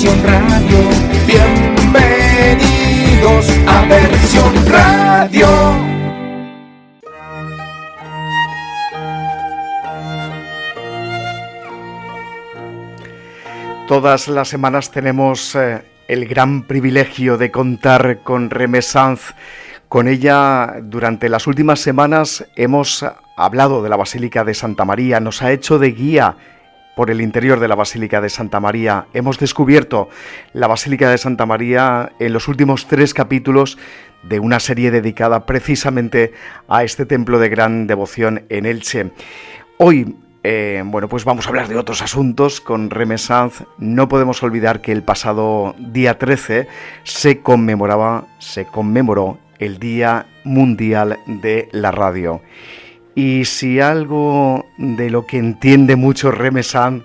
Versión Radio. Bienvenidos a Versión Radio. Todas las semanas tenemos el gran privilegio de contar con Remé Sanz. Con ella, durante las últimas semanas, hemos hablado de la Basílica de Santa María, nos ha hecho de guía por el interior de la Basílica de Santa María. Hemos descubierto la Basílica de Santa María en los últimos 3 capítulos de una serie dedicada precisamente a este templo de gran devoción en Elche. Hoy, pues vamos a hablar de otros asuntos con Remé Sanz. No podemos olvidar que el pasado día 13 se conmemoró el Día Mundial de la Radio. Y si algo de lo que entiende mucho Remé Sanz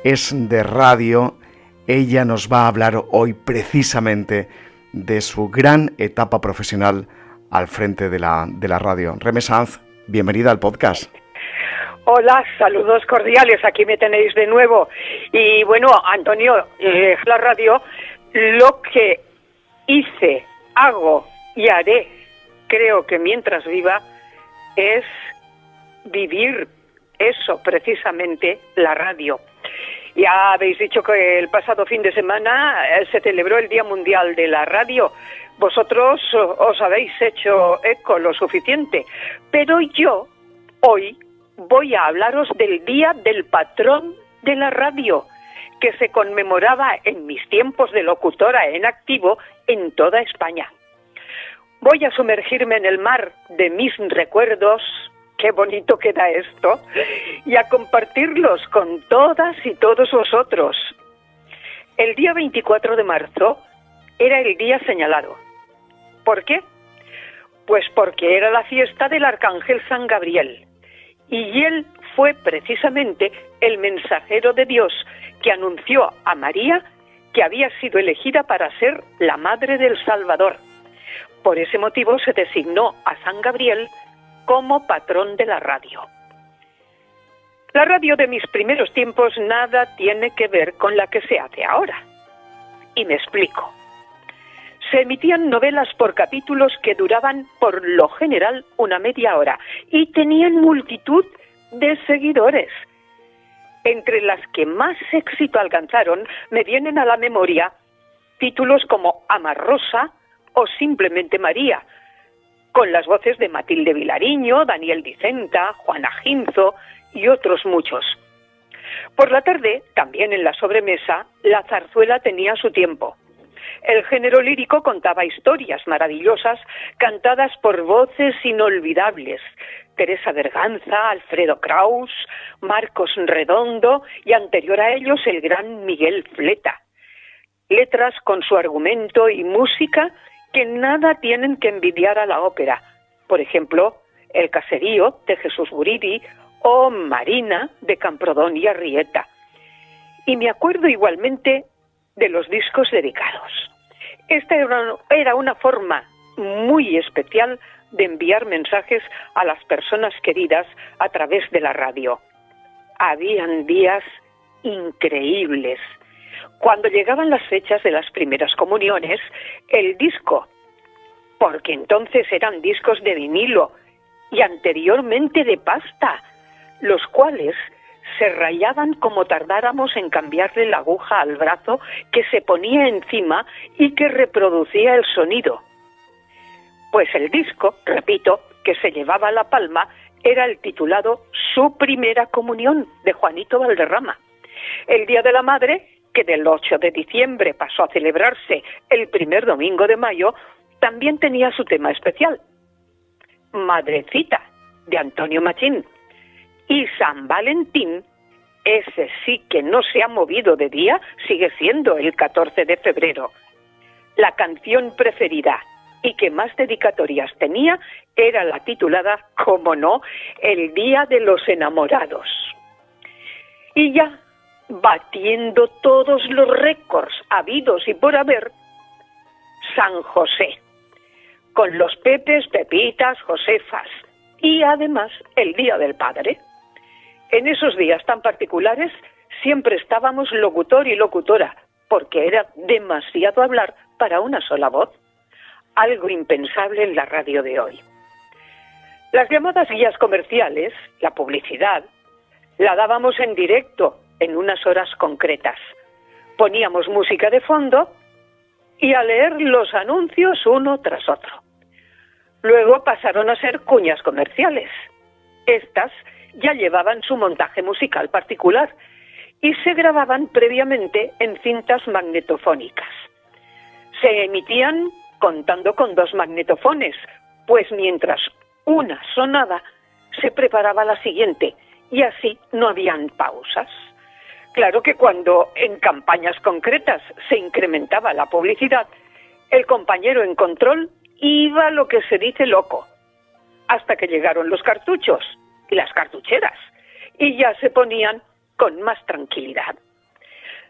es de radio, ella nos va a hablar hoy precisamente de su gran etapa profesional al frente de la radio. Remé Sanz, bienvenida al podcast. Hola, saludos cordiales, aquí me tenéis de nuevo. Y bueno, Antonio, la radio, lo que hice, hago y haré, creo que mientras viva, es vivir eso, precisamente, la radio. Ya habéis dicho que el pasado fin de semana se celebró el Día Mundial de la Radio. Vosotros os habéis hecho eco lo suficiente, pero yo hoy voy a hablaros del Día del Patrón de la Radio, que se conmemoraba en mis tiempos de locutora en activo en toda España. Voy a sumergirme en el mar de mis recuerdos, qué bonito queda esto, y a compartirlos con todas y todos vosotros. El día 24 de marzo era el día señalado. ¿Por qué? Pues porque era la fiesta del Arcángel San Gabriel, y él fue precisamente el mensajero de Dios que anunció a María que había sido elegida para ser la madre del Salvador. Por ese motivo se designó a San Gabriel como patrón de la radio. La radio de mis primeros tiempos nada tiene que ver con la que se hace ahora. Y me explico. Se emitían novelas por capítulos que duraban por lo general una media hora y tenían multitud de seguidores. Entre las que más éxito alcanzaron me vienen a la memoria títulos como Ama Rosa o simplemente María, con las voces de Matilde Vilariño, Daniel Dicenta, Juana Ginzo y otros muchos. Por la tarde, también en la sobremesa, la zarzuela tenía su tiempo. El género lírico contaba historias maravillosas cantadas por voces inolvidables: Teresa Berganza, Alfredo Kraus, Marcos Redondo y anterior a ellos el gran Miguel Fleta. Letras con su argumento y música que nada tienen que envidiar a la ópera. Por ejemplo, El caserío de Jesús Guridi o Marina de Camprodón y Arrieta. Y me acuerdo igualmente de los discos dedicados. Esta era una forma muy especial de enviar mensajes a las personas queridas a través de la radio. Habían días increíbles. Cuando llegaban las fechas de las primeras comuniones, el disco, porque entonces eran discos de vinilo y anteriormente de pasta, los cuales se rayaban como tardáramos en cambiarle la aguja al brazo que se ponía encima y que reproducía el sonido. Pues el disco, repito, que se llevaba la palma, era el titulado Su primera comunión, de Juanito Valderrama. El Día de la Madre, que del 8 de diciembre pasó a celebrarse el primer domingo de mayo, también tenía su tema especial: Madrecita, de Antonio Machín. Y San Valentín, ese sí que no se ha movido de día, sigue siendo el 14 de febrero. La canción preferida y que más dedicatorias tenía era la titulada, como no, El Día de los Enamorados. Y ya, batiendo todos los récords habidos y por haber, San José, con los Pepes, Pepitas, Josefas, y además el Día del Padre. En esos días tan particulares siempre estábamos locutor y locutora, porque era demasiado hablar para una sola voz, algo impensable en la radio de hoy. Las llamadas guías comerciales, la publicidad, la dábamos en directo en unas horas concretas. Poníamos música de fondo y a leer los anuncios uno tras otro. Luego pasaron a ser cuñas comerciales. Estas ya llevaban su montaje musical particular y se grababan previamente en cintas magnetofónicas. Se emitían contando con 2 magnetofones, pues mientras una sonaba, se preparaba la siguiente y así no habían pausas. Claro que cuando en campañas concretas se incrementaba la publicidad, el compañero en control iba lo que se dice loco, hasta que llegaron los cartuchos y las cartucheras, y ya se ponían con más tranquilidad.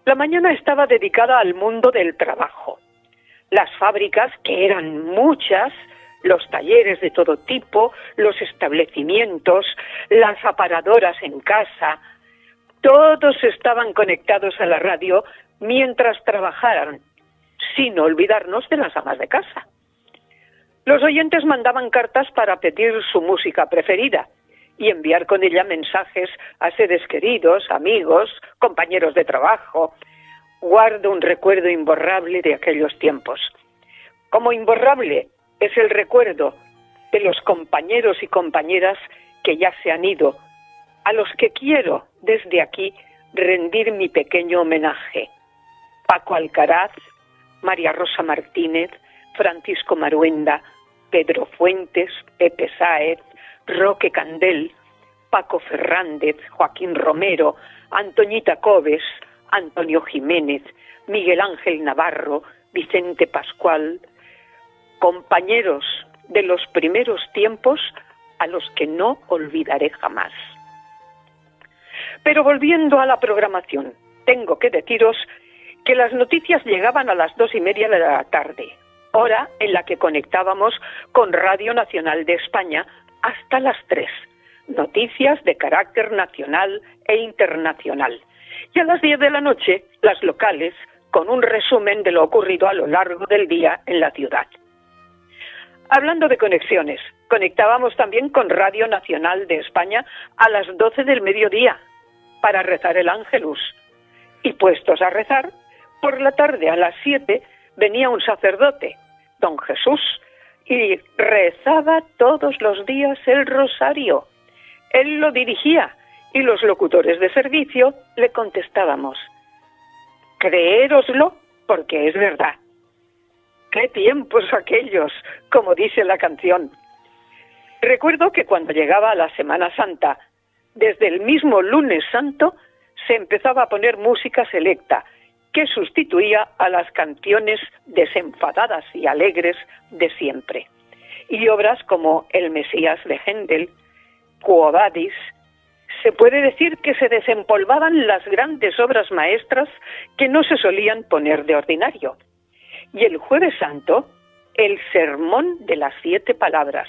La mañana estaba dedicada al mundo del trabajo. Las fábricas, que eran muchas, los talleres de todo tipo, los establecimientos, las aparadoras en casa, todos estaban conectados a la radio mientras trabajaran, sin olvidarnos de las amas de casa. Los oyentes mandaban cartas para pedir su música preferida y enviar con ella mensajes a seres queridos, amigos, compañeros de trabajo. Guardo un recuerdo imborrable de aquellos tiempos. Como imborrable es el recuerdo de los compañeros y compañeras que ya se han ido, a los que quiero desde aquí rendir mi pequeño homenaje. Paco Alcaraz, María Rosa Martínez, Francisco Maruenda, Pedro Fuentes, Pepe Sáez, Roque Candel, Paco Fernández, Joaquín Romero, Antoñita Cobes, Antonio Jiménez, Miguel Ángel Navarro, Vicente Pascual, compañeros de los primeros tiempos a los que no olvidaré jamás. Pero volviendo a la programación, tengo que deciros que las noticias llegaban a las 2:30 de la tarde, hora en la que conectábamos con Radio Nacional de España hasta las 3. Noticias de carácter nacional e internacional. Y a las 10 de la noche, las locales, con un resumen de lo ocurrido a lo largo del día en la ciudad. Hablando de conexiones, conectábamos también con Radio Nacional de España a las 12 del mediodía para rezar el Ángelus. Y puestos a rezar, por la tarde a las 7 venía un sacerdote, don Jesús, y rezaba todos los días el rosario. Él lo dirigía y los locutores de servicio le contestábamos: creéroslo porque es verdad. ¡Qué tiempos aquellos!, como dice la canción. Recuerdo que cuando llegaba la Semana Santa, desde el mismo Lunes Santo, se empezaba a poner música selecta, que sustituía a las canciones desenfadadas y alegres de siempre. Y obras como El Mesías de Händel, Quo Vadis. Se puede decir que se desempolvaban las grandes obras maestras que no se solían poner de ordinario. Y el Jueves Santo, el Sermón de las 7 palabras,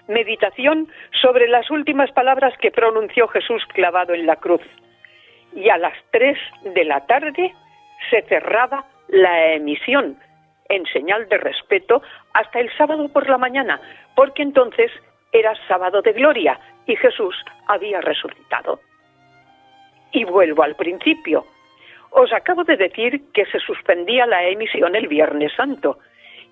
meditación sobre las últimas palabras que pronunció Jesús clavado en la cruz. Y a las 3 de la tarde se cerraba la emisión, en señal de respeto, hasta el sábado por la mañana, porque entonces era sábado de gloria y Jesús había resucitado. Y vuelvo al principio. Os acabo de decir que se suspendía la emisión el Viernes Santo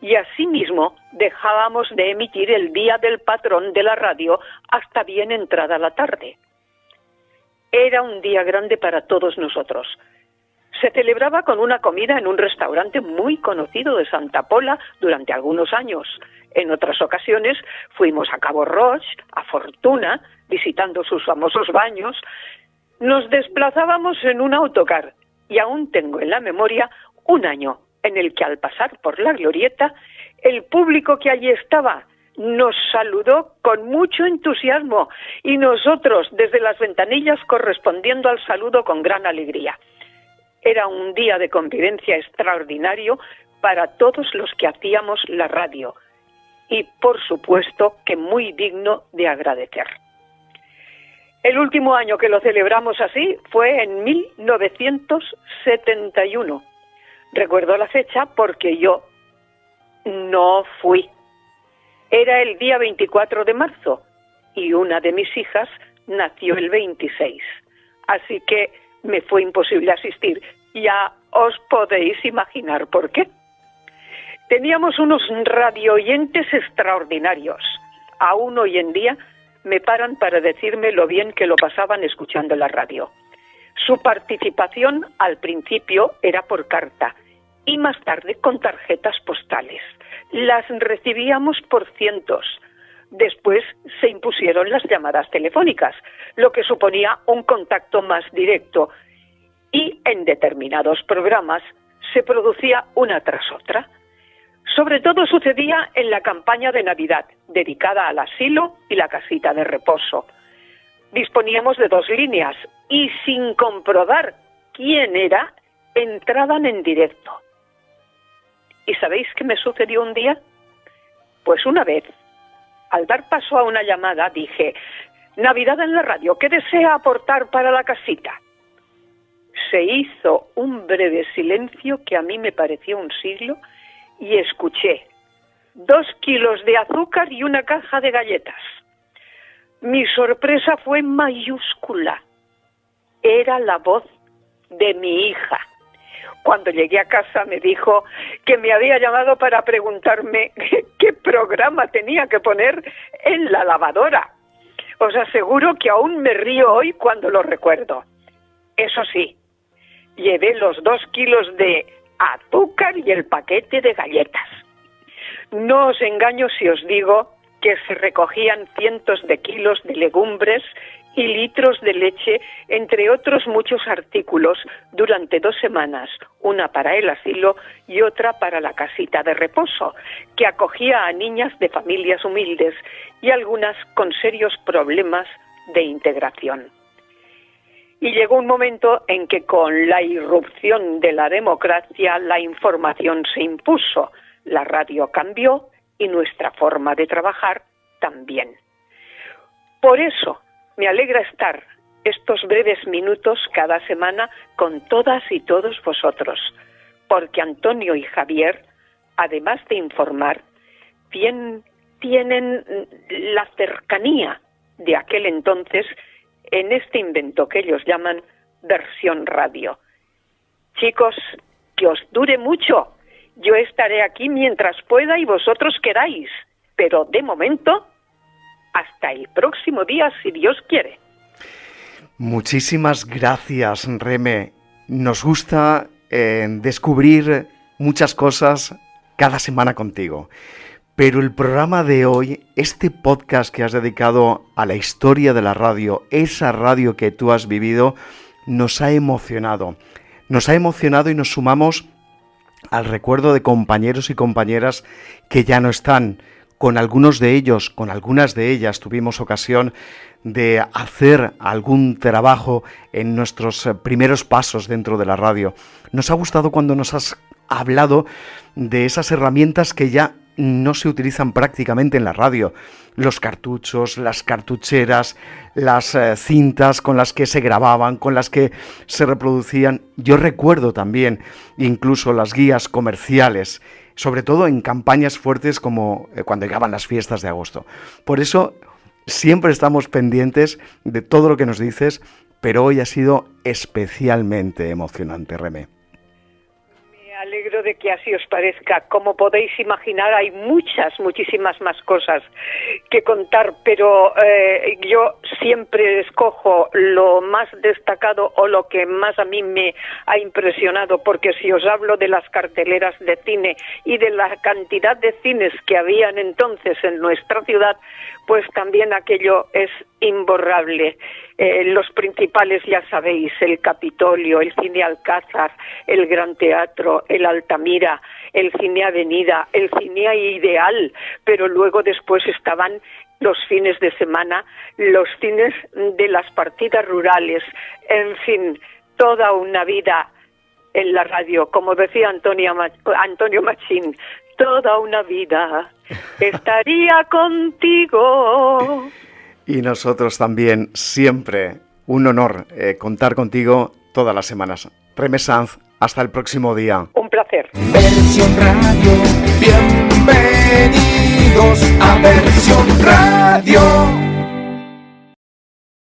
y asimismo dejábamos de emitir el día del patrón de la radio hasta bien entrada la tarde. Era un día grande para todos nosotros. Se celebraba con una comida en un restaurante muy conocido de Santa Pola durante algunos años. En otras ocasiones fuimos a Cabo Roig, a Fortuna, visitando sus famosos baños. Nos desplazábamos en un autocar y aún tengo en la memoria un año en el que al pasar por la glorieta, el público que allí estaba nos saludó con mucho entusiasmo y nosotros desde las ventanillas correspondiendo al saludo con gran alegría. Era un día de convivencia extraordinario para todos los que hacíamos la radio y, por supuesto, que muy digno de agradecer. El último año que lo celebramos así fue en 1971. Recuerdo la fecha porque yo no fui. Era el día 24 de marzo y una de mis hijas nació el 26. Así que me fue imposible asistir. Ya os podéis imaginar por qué. Teníamos unos radioyentes extraordinarios. Aún hoy en día me paran para decirme lo bien que lo pasaban escuchando la radio. Su participación al principio era por carta y más tarde con tarjetas postales. Las recibíamos por cientos. Después se impusieron las llamadas telefónicas, lo que suponía un contacto más directo. Y en determinados programas se producía una tras otra. Sobre todo sucedía en la campaña de Navidad, dedicada al asilo y la casita de reposo. Disponíamos de 2 líneas y sin comprobar quién era, entraban en directo. ¿Y sabéis qué me sucedió un día? Pues una vez, al dar paso a una llamada, dije: Navidad en la radio, ¿qué desea aportar para la casita? Se hizo un breve silencio que a mí me pareció un siglo y escuché: 2 kilos de azúcar y una caja de galletas. Mi sorpresa fue mayúscula. Era la voz de mi hija. Cuando llegué a casa me dijo que me había llamado para preguntarme qué programa tenía que poner en la lavadora. Os aseguro que aún me río hoy cuando lo recuerdo. Eso sí, llevé los 2 kilos de azúcar y el paquete de galletas. No os engaño si os digo que se recogían cientos de kilos de legumbres y litros de leche, entre otros muchos artículos, durante 2 semanas, una para el asilo y otra para la casita de reposo, que acogía a niñas de familias humildes y algunas con serios problemas de integración. Y llegó un momento en que con la irrupción de la democracia la información se impuso, la radio cambió y nuestra forma de trabajar también. Por eso me alegra estar estos breves minutos cada semana con todas y todos vosotros, porque Antonio y Javier, además de informar, tienen la cercanía de aquel entonces en este invento que ellos llaman versión radio. Chicos, que os dure mucho. Yo estaré aquí mientras pueda y vosotros queráis, pero de momento, hasta el próximo día, si Dios quiere. Muchísimas gracias, Reme. Nos gusta descubrir muchas cosas cada semana contigo. Pero el programa de hoy, este podcast que has dedicado a la historia de la radio, esa radio que tú has vivido, nos ha emocionado. Nos ha emocionado y nos sumamos al recuerdo de compañeros y compañeras que ya no están. Con algunos de ellos, con algunas de ellas, tuvimos ocasión de hacer algún trabajo en nuestros primeros pasos dentro de la radio. Nos ha gustado cuando nos has hablado de esas herramientas que ya no se utilizan prácticamente en la radio. Los cartuchos, las cartucheras, las cintas con las que se grababan, con las que se reproducían. Yo recuerdo también incluso las guías comerciales, sobre todo en campañas fuertes como cuando llegaban las fiestas de agosto. Por eso siempre estamos pendientes de todo lo que nos dices, pero hoy ha sido especialmente emocionante, Reme. Me alegro de que así os parezca. Como podéis imaginar, hay muchísimas más cosas que contar, pero yo siempre escojo lo más destacado o lo que más a mí me ha impresionado, porque si os hablo de las carteleras de cine y de la cantidad de cines que habían entonces en nuestra ciudad, pues también aquello es imborrable. Los principales, ya sabéis, el Capitolio, el Cine Alcázar, el Gran Teatro, el Altamira, el Cine Avenida, el Cine Ideal, pero luego después estaban los fines de semana, los cines de las partidas rurales, en fin, toda una vida en la radio, como decía Antonio Machín, toda una vida estaría contigo. Y nosotros también, siempre un honor contar contigo todas las semanas. Reme Sanz, Hasta el próximo día. Un placer. Versión Radio, bienvenidos a Versión Radio.